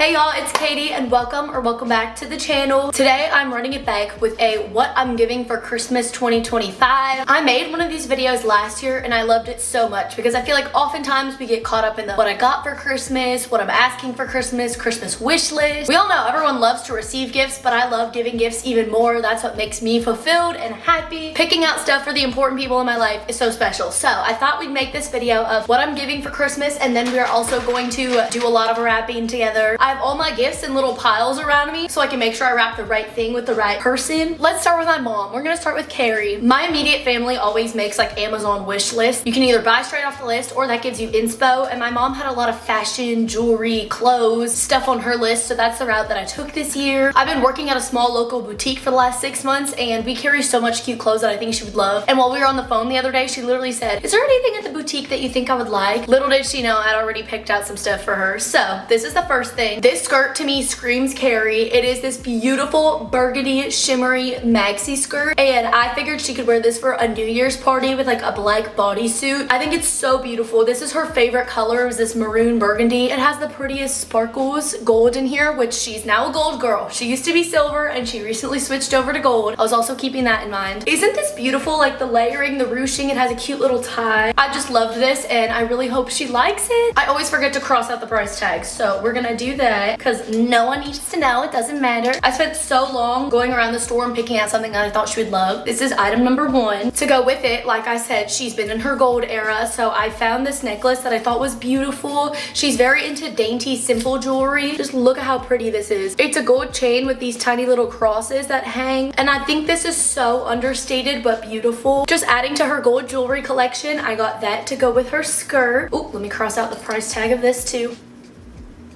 Hey y'all, it's Katie and welcome back to the channel. Today I'm running it back with a what I'm giving for Christmas 2025. I made one of these videos last year and I loved it so much because I feel like oftentimes we get caught up in the what I got for Christmas, what I'm asking for Christmas, Christmas wish list. We all know everyone loves to receive gifts, but I love giving gifts even more. That's what makes me fulfilled and happy. Picking out stuff for the important people in my life is so special. So I thought we'd make this video of what I'm giving for Christmas, and then we are also going to do a lot of wrapping together. I have all my gifts in little piles around me so I can make sure I wrap the right thing with the right person. Let's start with my mom. We're gonna start with Carrie. My immediate family always makes like Amazon wish lists. You can either buy straight off the list or that gives you inspo, and my mom had a lot of fashion, jewelry, clothes, stuff on her list, so that's the route that I took this year. I've been working at a small local boutique for the last 6 months and we carry so much cute clothes that I think she would love. And while we were on the phone the other day, she literally said, "Is there anything at the boutique that you think I would like?" Little did she know I'd already picked out some stuff for her. So this is the first thing. This skirt to me screams Carrie. It is this beautiful burgundy shimmery maxi skirt, and I figured she could wear this for a New Year's party with like a black bodysuit. I think it's so beautiful. This is her favorite color, is this maroon burgundy. It has the prettiest sparkles gold in here, which she's now a gold girl. She used to be silver and she recently switched over to gold. I was also keeping that in mind. Isn't this beautiful? Like the layering, the ruching, it has a cute little tie. I just loved this and I really hope she likes it. I always forget to cross out the price tags, so we're gonna do that because no one needs to know. It doesn't matter. I spent so long going around the store and picking out something that I thought she would love. This is item number 1. To go with it, like I said, she's been in her gold era, so I found this necklace that I thought was beautiful. She's very into dainty, simple jewelry. Just look at how pretty this is. It's a gold chain with these tiny little crosses that hang, and I think this is so understated but beautiful. Just adding to her gold jewelry collection, I got that to go with her skirt. Oh, let me cross out the price tag of this too.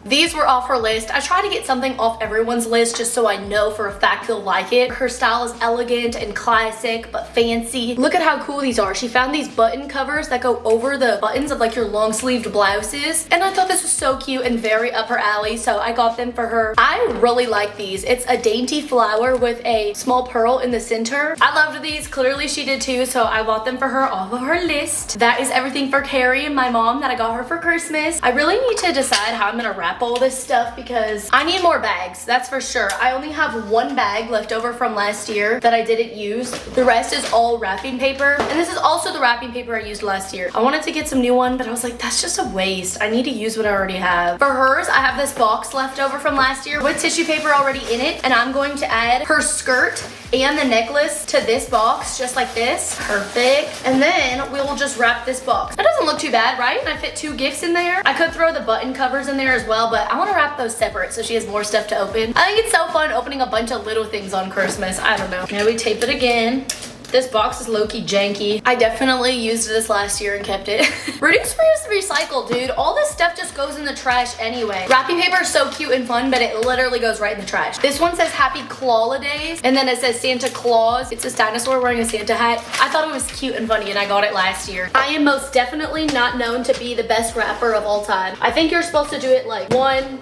These were off her list. I try to get something off everyone's list just so I know for a fact they'll like it. Her style is elegant and classic, but fancy. Look at how cool these are. She found these button covers that go over the buttons of like your long sleeved blouses. And I thought this was so cute and very up her alley, so I got them for her. I really like these. It's a dainty flower with a small pearl in the center. I loved these. Clearly she did too, so I bought them for her off of her list. That is everything for Carrie and my mom that I got her for Christmas. I really need to decide how I'm gonna wrap all this stuff because I need more bags, that's for sure. I only have 1 bag left over from last year that I didn't use. The rest is all wrapping paper, and this is also the wrapping paper I used last year. I wanted to get some new one, but I was like, that's just a waste. I need to use what I already have. For hers, I have this box left over from last year with tissue paper already in it, and I'm going to add her skirt and the necklace to this box just like this. Perfect. And then we will just wrap this box. That doesn't look too bad, right? And I fit 2 gifts in there. I could throw the button covers in there as well, but I want to wrap those separate so she has more stuff to open. I think it's so fun opening a bunch of little things on Christmas. I don't know. Now we tape it again. This box is low-key janky. I definitely used this last year and kept it. Reduce, reuse, recycle, dude. All this stuff just goes in the trash anyway. Wrapping paper is so cute and fun, but it literally goes right in the trash. This one says Happy Claw-a-days, and then it says Santa Claus. It's this dinosaur wearing a Santa hat. I thought it was cute and funny, and I got it last year. I am most definitely not known to be the best wrapper of all time. I think you're supposed to do it like 1,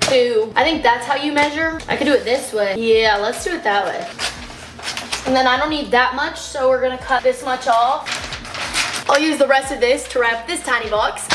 2. I think that's how you measure. I could do it this way. Yeah, let's do it that way. And then I don't need that much, so we're gonna cut this much off. I'll use the rest of this to wrap this tiny box.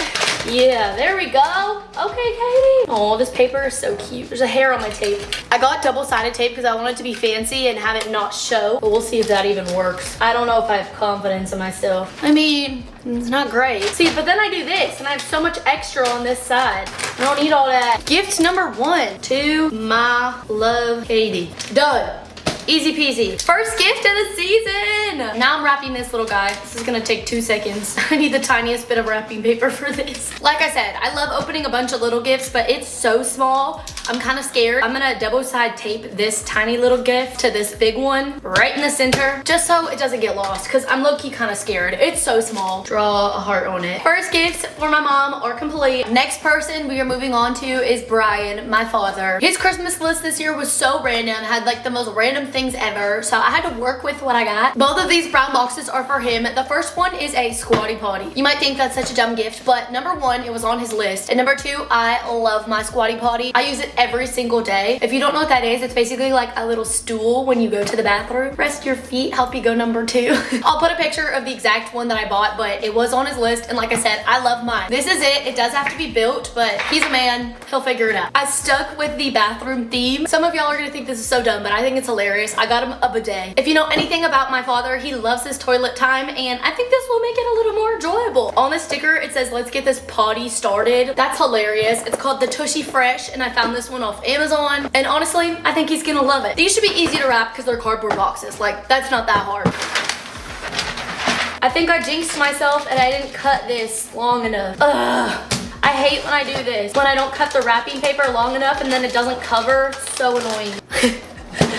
Yeah, there we go. Okay, Katie. Oh, this paper is so cute. There's a hair on my tape. I got double-sided tape because I want it to be fancy and have it not show, but we'll see if that even works. I don't know if I have confidence in myself. I mean, it's not great. See, but then I do this and I have so much extra on this side. I don't need all that. Gift number 1 to my love, Katie. Done. Easy peasy. First gift of the season. Now I'm wrapping this little guy. This is gonna take 2 seconds. I need the tiniest bit of wrapping paper for this. Like I said, I love opening a bunch of little gifts, but it's so small. I'm kind of scared. I'm gonna double side tape this tiny little gift to this big one right in the center, just so it doesn't get lost, because I'm low-key kind of scared. It's so small. Draw a heart on it. First gifts for my mom are complete. Next person we are moving on to is Brian, my father. His Christmas list this year was so random, had like the most random things ever, so I had to work with what I got. Both of these brown boxes are for him. The first one is a squatty potty. You might think that's such a dumb gift, but number 1, it was on his list, and number 2, I love my squatty potty. I use it every single day. If you don't know what that is, it's basically like a little stool when you go to the bathroom. Rest your feet, help you go number 2. I'll put a picture of the exact one that I bought, but it was on his list, and like I said, I love mine. This is it. It does have to be built, but he's a man. He'll figure it out. I stuck with the bathroom theme. Some of y'all are gonna think this is so dumb, but I think it's hilarious. I got him a bidet. If you know anything about my father, he loves his toilet time, and I think this will make it a little more enjoyable. On the sticker, it says, let's get this potty started. That's hilarious. It's called the Tushy Fresh, and I found this one off Amazon, and honestly, I think he's gonna love it. These should be easy to wrap because they're cardboard boxes. Like, that's not that hard. I think I jinxed myself and I didn't cut this long enough. Ugh. I hate when I do this. When I don't cut the wrapping paper long enough and then it doesn't cover. So annoying.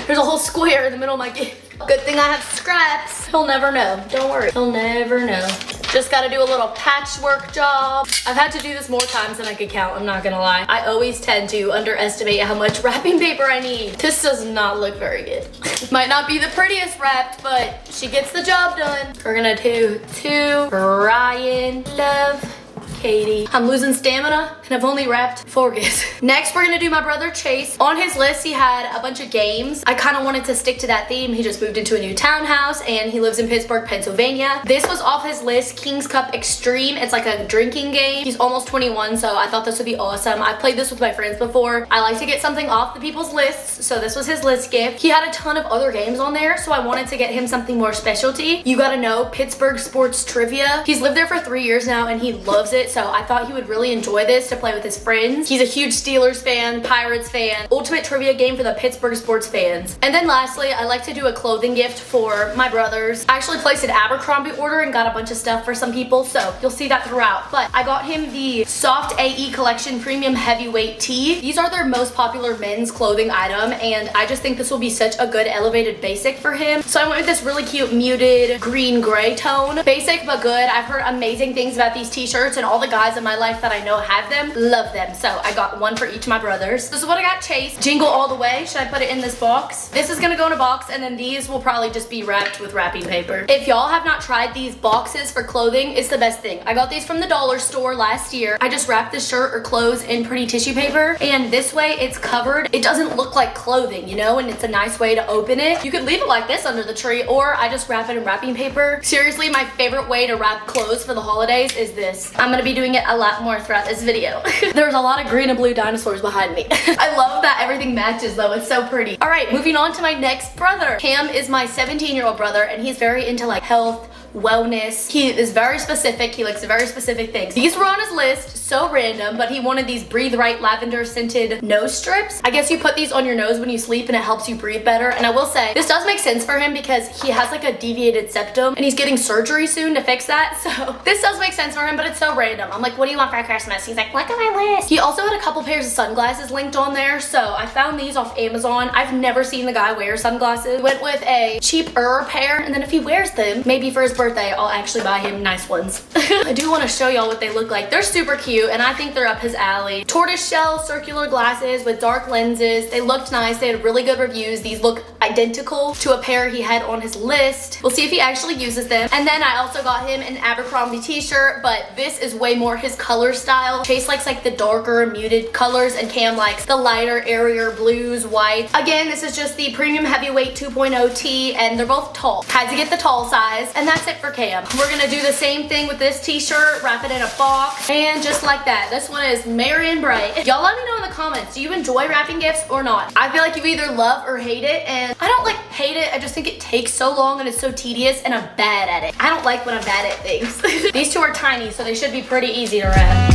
There's a whole square in the middle of my gift. Good thing I have scraps. He'll never know. Don't worry. He'll never know. Just gotta do a little patchwork job. I've had to do this more times than I could count, I'm not gonna lie. I always tend to underestimate how much wrapping paper I need. This does not look very good. Might not be the prettiest wrapped, but she gets the job done. We're gonna do 2, Ryan, love, Katie. I'm losing stamina and I've only wrapped 4 gifts. Next, we're gonna do my brother Chase. On his list, he had a bunch of games. I kind of wanted to stick to that theme. He just moved into a new townhouse and he lives in Pittsburgh, Pennsylvania. This was off his list, King's Cup Extreme. It's like a drinking game. He's almost 21, so I thought this would be awesome. I've played this with my friends before. I like to get something off the people's lists, so this was his list gift. He had a ton of other games on there, so I wanted to get him something more specialty. You gotta know, Pittsburgh Sports Trivia. He's lived there for 3 years now and he loves it. So I thought he would really enjoy this to play with his friends. He's a huge Steelers fan, Pirates fan, ultimate trivia game for the Pittsburgh sports fans. And then lastly, I like to do a clothing gift for my brothers. I actually placed an Abercrombie order and got a bunch of stuff for some people, so you'll see that throughout. But I got him the Soft AE Collection Premium Heavyweight Tee. These are their most popular men's clothing item, and I just think this will be such a good elevated basic for him. So I went with this really cute muted green-gray tone. Basic but good. I've heard amazing things about these t-shirts, and all the guys in my life that I know have them love them, so I got one for each of my brothers. This is what I got Chase. Jingle all the way. Should I put it in this box? This is gonna go in a box, and then these will probably just be wrapped with wrapping paper. If y'all have not tried these boxes for clothing, it's the best thing. I got these from the dollar store last year. I just wrapped the shirt or clothes in pretty tissue paper, and this way it's covered. It doesn't look like clothing, you know, and it's a nice way to open it. You could leave it like this under the tree, or I just wrap it in wrapping paper. Seriously, my favorite way to wrap clothes for the holidays is this. I'm gonna be doing it a lot more throughout this video. There's a lot of green and blue dinosaurs behind me. I love that everything matches though. It's so pretty. All right, moving on to my next brother. Cam is my 17-year-old brother, and he's very into like health, wellness. He is very specific. He likes very specific things. These were on his list, so random, but he wanted these Breathe Right lavender scented nose strips. I guess you put these on your nose when you sleep and it helps you breathe better. And I will say, this does make sense for him because he has like a deviated septum and he's getting surgery soon to fix that. So this does make sense for him, but it's so random. I'm like, what do you want for Christmas? He's like, look at my list. He also had a couple pairs of sunglasses linked on there, so I found these off Amazon. I've never seen the guy wear sunglasses. Went with a cheaper pair, and then if he wears them, maybe for his birthday, I'll actually buy him nice ones. I do want to show y'all what they look like. They're super cute, and I think they're up his alley. Tortoise shell circular glasses with dark lenses. They looked nice. They had really good reviews. These look identical to a pair he had on his list. We'll see if he actually uses them. And then I also got him an Abercrombie t-shirt, but this is way more his color style. Chase likes like the darker muted colors, and Cam likes the lighter, airier blues, white. Again, this is just the Premium Heavyweight 2.0 tee, and they're both tall. Had to get the tall size, and that's it for Cam. We're gonna do the same thing with this t-shirt, wrap it in a box, and just like that. This one is merry and bright. Y'all let me know in the comments, do you enjoy wrapping gifts or not? I feel like you either love or hate it, and I don't like hate it, I just think it takes so long and it's so tedious, and I'm bad at it. I don't like when I'm bad at things. These two are tiny, so they should be pretty easy to wrap.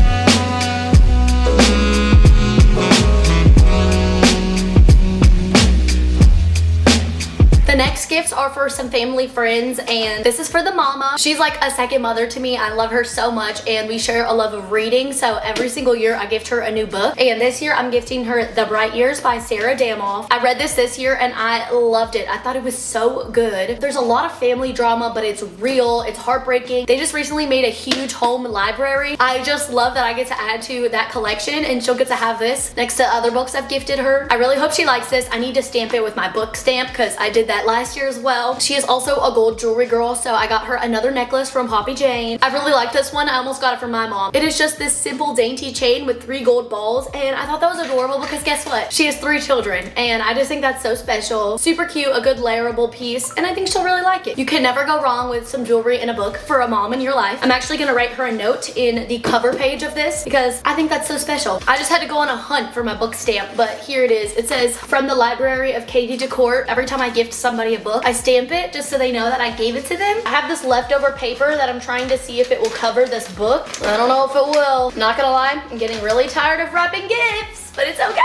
The next gifts are for some family friends, and this is for the mama. She's like a second mother to me. I love her so much, and we share a love of reading, so every single year I gift her a new book, and this year I'm gifting her The Bright Years by Sarah Damoff. I read this year and I loved it. I thought it was so good. There's a lot of family drama, but it's real, it's heartbreaking. They just recently made a huge home library. I just love that I get to add to that collection, and she'll get to have this next to other books I've gifted her. I really hope she likes this. I need to stamp it with my book stamp because I did that last year as well. She is also a gold jewelry girl, so I got her another necklace from Poppy Jane. I really like this one. I almost got it from my mom. It is just this simple dainty chain with 3 gold balls, and I thought that was adorable because guess what? She has 3 children, and I just think that's so special. Super cute, a good layerable piece, and I think she'll really like it. You can never go wrong with some jewelry in a book for a mom in your life. I'm actually gonna write her a note in the cover page of this because I think that's so special. I just had to go on a hunt for my book stamp, but here it is. It says, from the library of Caiti Decor. Every time I gift somebody a book, I stamp it just so they know that I gave it to them. I have this leftover paper that I'm trying to see if it will cover this book. I don't know if it will. Not gonna lie, I'm getting really tired of wrapping gifts, but it's okay.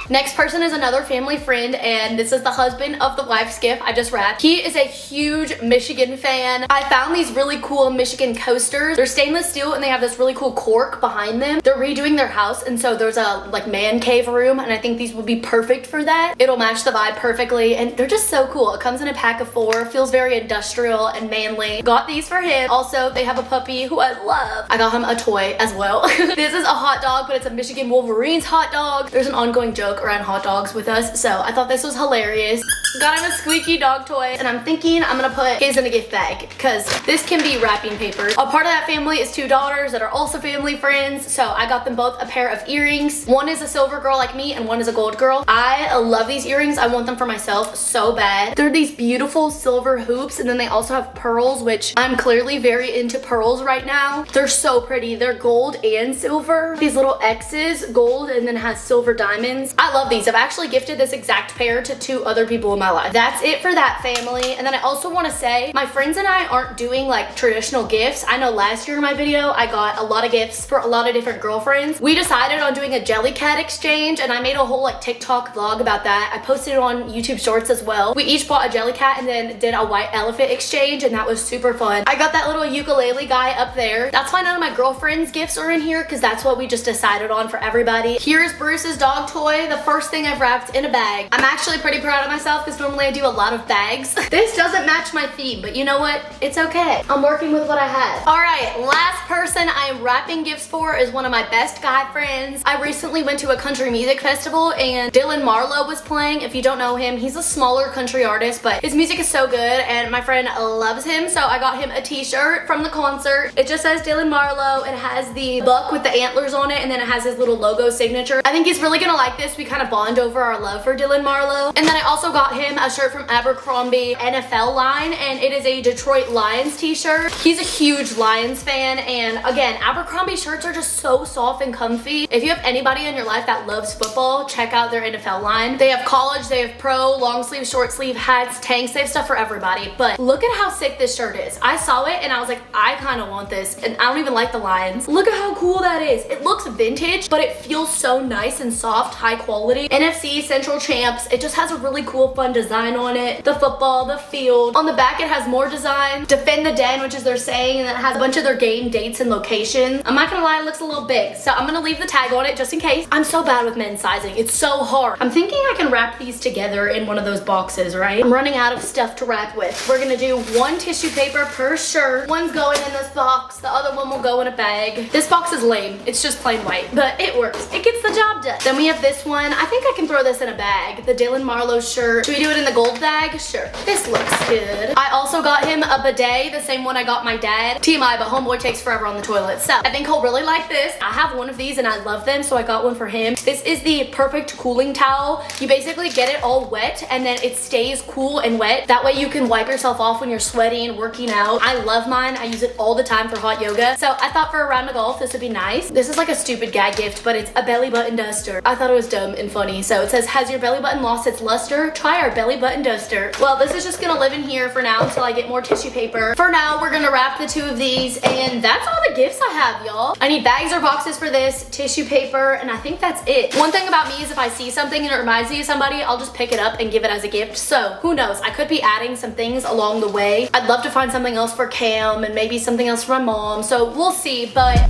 Next person is another family friend, and this is the husband of the wife's gift I just wrapped. He is a huge Michigan fan. I found these really cool Michigan coasters. They're stainless steel and they have this really cool cork behind them. They're redoing their house, and so there's a like man cave room, and I think these would be perfect for that. It'll match the vibe perfectly, and they're just so cool. It comes in a pack of 4, feels very industrial and manly. Got these for him. Also, they have a puppy who I love. I got him a toy as well. This is a hot dog, but it's a Michigan Wolverines hot dog. There's an ongoing joke around hot dogs with us, so I thought this was hilarious. Got him a squeaky dog toy, and I'm thinking I'm gonna put his in a gift bag because this can be wrapping paper. A part of that family is 2 daughters that are also family friends, so I got them both a pair of earrings. One is a silver girl like me, and one is a gold girl. I love these earrings. I want them for myself so bad. They're these beautiful silver hoops, and then they also have pearls, which I'm clearly very into pearls right now. They're so pretty. They're gold and silver. These little X's, gold, and then has silver diamonds. I love these. I've actually gifted this exact pair to 2 other people in my life. That's it for that family. And then I also want to say my friends and I aren't doing like traditional gifts. I know last year in my video I got a lot of gifts for a lot of different girlfriends. We decided on doing a Jellycat exchange, and I made a whole like TikTok vlog about that. I posted it on YouTube Shorts as well. We each bought a Jellycat and then did a white elephant exchange, and that was super fun. I got that little ukulele guy up there. That's why none of my girlfriends' gifts are in here, because that's what we just decided on for everybody. Here's Bruce's dog toy, the first thing I've wrapped in a bag. I'm actually pretty proud of myself because normally I do a lot of bags. This doesn't match my theme, but you know what? It's okay. I'm working with what I have. All right, last person I am wrapping gifts for is one of my best guy friends. I recently went to a country music festival and Dylan Marlowe was playing. If you don't know him, he's a smaller country artist, but his music is so good and my friend loves him, so I got him a t-shirt from the concert. It just says Dylan Marlowe. It has the buck with the antlers on it, and then it has his little logo signature. I think he's really gonna like this. We kind of bond over our love for Dylan Marlowe. And then I also got him a shirt from Abercrombie NFL line, and it is a Detroit Lions t-shirt. He's a huge Lions fan, and again, Abercrombie shirts are just so soft and comfy. If you have anybody in your life that loves football, check out their NFL line. They have college, they have pro, long sleeve, short sleeve, hats, tanks, they have stuff for everybody. But look at how sick this shirt is. I saw it and I was like, I kind of want this, and I don't even like the Lions. Look at how cool that is. It looks vintage, but it feels so nice and soft, high quality. NFC Central Champs. It just has a really cool, fun design on it. The football, the field. On the back, it has more design. Defend the Den, which is their saying, and it has a bunch of their game dates and locations. I'm not gonna lie, it looks a little big, so I'm gonna leave the tag on it just in case. I'm so bad with men's sizing. It's so hard. I'm thinking I can wrap these together in one of those boxes, right? I'm running out of stuff to wrap with. We're gonna do 1 tissue paper per shirt. One's going in this box. The other one will go in a bag. This box is lame. It's just plain white, but it works. It gets the job done. Then we have this one. I think I can throw this in a bag. The Dylan Marlowe shirt. Should we do it in the gold bag? Sure. This looks good. I also got him a bidet, the same one I got my dad. TMI, but homeboy takes forever on the toilet. So I think he'll really like this. I have one of these and I love them, so I got one for him. This is the perfect cooling towel. You basically get it all wet and then it stays cool and wet. That way you can wipe yourself off when you're sweating, working out. I love mine. I use it all the time for hot yoga. So I thought for a round of golf, this would be nice. This is like a stupid gag gift, but it's a belly button duster. I thought it was dumb and funny. So it says, has your belly button lost its luster? Try our belly button duster. Well, this is just gonna live in here for now until I get more tissue paper. For now, we're gonna wrap the 2 of these, and that's all the gifts I have, y'all. I need bags or boxes for this, tissue paper, and I think that's it. One thing about me is if I see something and it reminds me of somebody, I'll just pick it up and give it as a gift. So who knows? I could be adding some things along the way. I'd love to find something else for Cam and maybe something else for my mom. So we'll see, but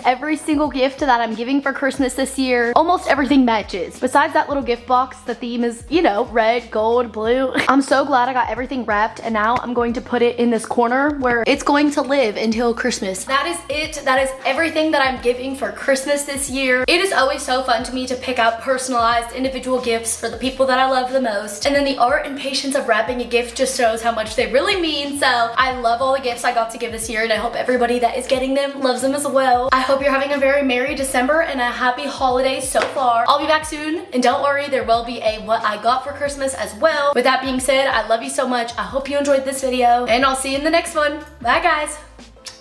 every single single gift that I'm giving for Christmas this year, almost everything matches. Besides that little gift box, the theme is, you know, red, gold, blue. I'm so glad I got everything wrapped, and now I'm going to put it in this corner where it's going to live until Christmas. That is it. That is everything that I'm giving for Christmas this year. It is always so fun to me to pick out personalized individual gifts for the people that I love the most. And then the art and patience of wrapping a gift just shows how much they really mean. So I love all the gifts I got to give this year, and I hope everybody that is getting them loves them as well. I hope you're having a very merry December and a happy holiday so far. I'll be back soon, and don't worry, there will be a what I got for Christmas as well. With that being said, I love you so much. I hope you enjoyed this video, and I'll see you in the next one. Bye guys.